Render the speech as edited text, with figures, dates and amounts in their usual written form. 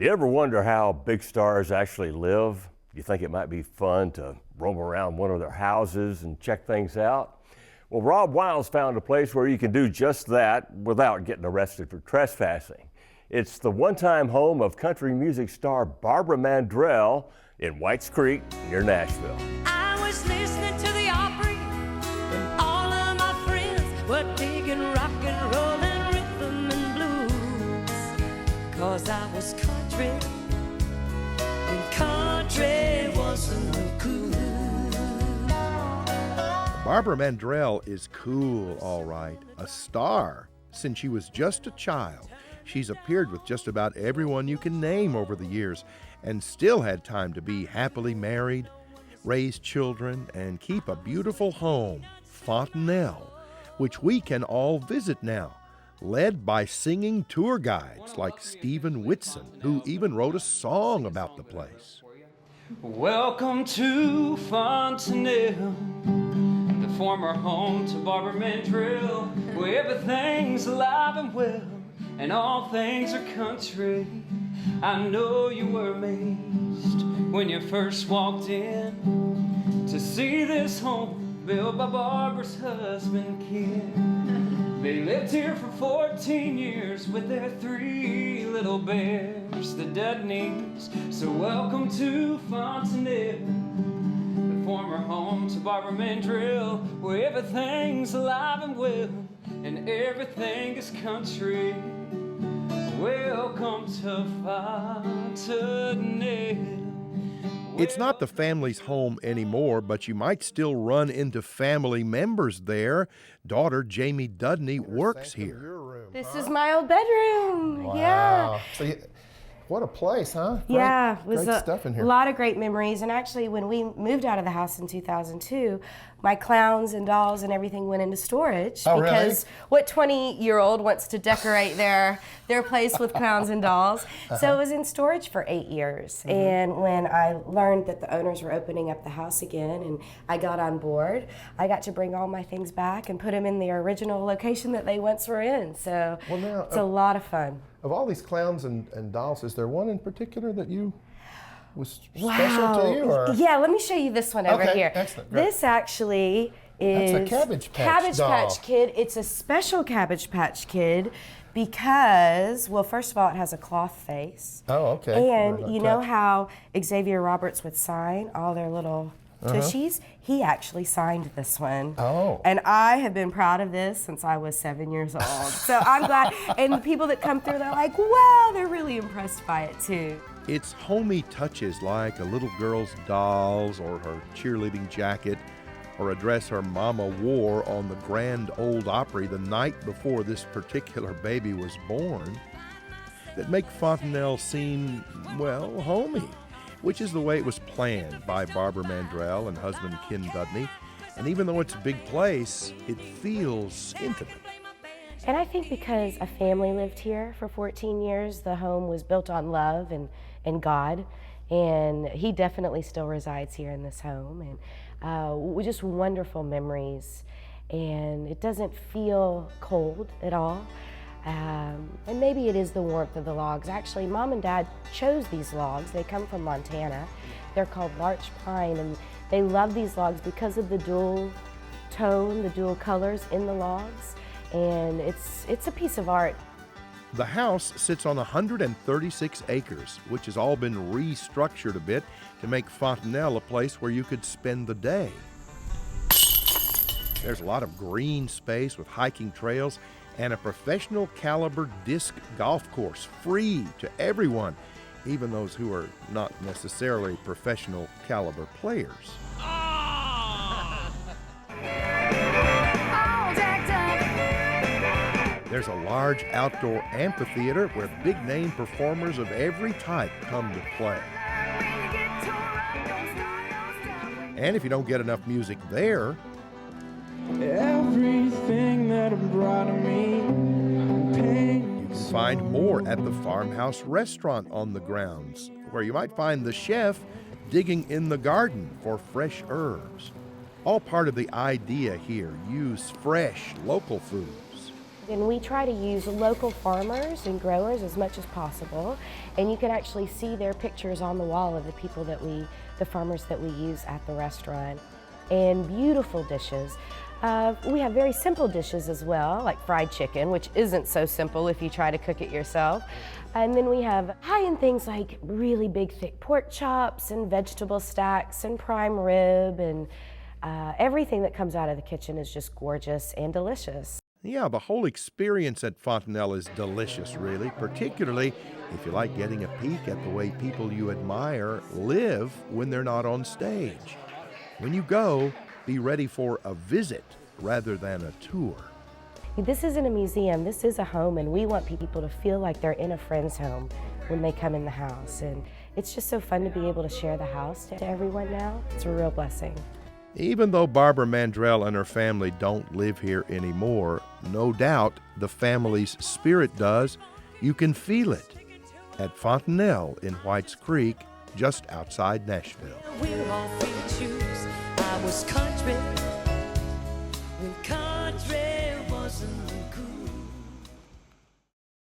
Do you ever wonder how big stars actually live? You think it might be fun to roam around one of their houses and check things out? Well, Rob Wiles found a place where you can do just that without getting arrested for trespassing. It's the one-time home of country music star Barbara Mandrell in Whites Creek near Nashville. I was listening to the Opry when all of my friends were digging rock and roll and rhythm and blues. 'Cause I was country and country wasn't cool. Barbara Mandrell is cool, all right. A star since she was just a child. She's appeared with just about everyone you can name over the years and still had time to be happily married, raise children, and keep a beautiful home, Fontanel, which we can all visit now, led by singing tour guides like Stephen Whitson, who even wrote a song about the place. Welcome to Fontanel, the former home to Barbara Mandrell, where everything's alive and well, and all things are country. I know you were amazed when you first walked in to see this home built by Barbara's husband, Ken. They lived here for 14 years with their 3 little bears, the Dudneys. So welcome to Fontanel, the former home to Barbara Mandrell, where everything's alive and well, and everything is country. Welcome to Fontanel. It's not the family's home anymore, but you might still run into family members there. Daughter Jamie Dudney works here. This is my old bedroom. Wow. Yeah. So what a place, huh? Yeah, it was great stuff in here. a lot of great memories. And actually, when we moved out of the house in 2002, my clowns and dolls and everything went into storage. Oh, because what 20-year-old wants to decorate their place with clowns and dolls? So it was in storage for 8 years. And when I learned that the owners were opening up the house again and I got on board, I got to bring all my things back and put them in the original location that they once were in. So it's a lot of fun. Of all these clowns and dolls, is there one in particular that was special to you? Or? Yeah, let me show you this one over here. Excellent. Great. This actually is That's a Cabbage Patch doll. Patch Kid. It's a special Cabbage Patch Kid because, well, first of all, it has a cloth face. Oh, okay. And you know how Xavier Roberts would sign all their little tushies? He actually signed this one. Oh. And I have been proud of this since I was 7 years old. So I'm glad. And the people that come through, they're like, wow, they're really impressed by it too. It's homey touches like a little girl's dolls or her cheerleading jacket or a dress her mama wore on the Grand Ole Opry the night before this particular baby was born that make Fontanel seem, well, homey, which is the way it was planned by Barbara Mandrell and husband Ken Dudney. And even though it's a big place, it feels intimate. And I think because a family lived here for 14 years, the home was built on love and God. And he definitely still resides here in this home. And just wonderful memories. And it doesn't feel cold at all. And maybe it is the warmth of the logs. Actually, Mom and Dad chose these logs. They come from Montana. They're called larch pine, and they love these logs because of the dual tone, the dual colors in the logs. And it's a piece of art. The house sits on 136 acres, which has all been restructured a bit to make Fontanel a place where you could spend the day. There's a lot of green space with hiking trails and a professional caliber disc golf course, free to everyone, even those who are not necessarily professional caliber players. There's a large outdoor amphitheater where big-name performers of every type come to play. And if you don't get enough music there, Everything that brought me pain. you can find more at the Farmhouse Restaurant on the grounds, where you might find the chef digging in the garden for fresh herbs. All part of the idea here, use fresh, local foods. And we try to use local farmers and growers as much as possible. And you can actually see their pictures on the wall of the people that the farmers that we use at the restaurant. And beautiful dishes. We have very simple dishes as well, like fried chicken, which isn't so simple if you try to cook it yourself. And then we have high-end things like really big, thick pork chops and vegetable stacks and prime rib, and everything that comes out of the kitchen is just gorgeous and delicious. Yeah, the whole experience at Fontanel is delicious, really, particularly if you like getting a peek at the way people you admire live when they're not on stage. When you go, be ready for a visit rather than a tour. This isn't a museum, this is a home, and we want people to feel like they're in a friend's home when they come in the house. And it's just so fun to be able to share the house to everyone now. It's a real blessing. Even though Barbara Mandrell and her family don't live here anymore, no doubt the family's spirit does. You can feel it at Fontanel in Whites Creek, just outside Nashville. We're all free to choose. I was country.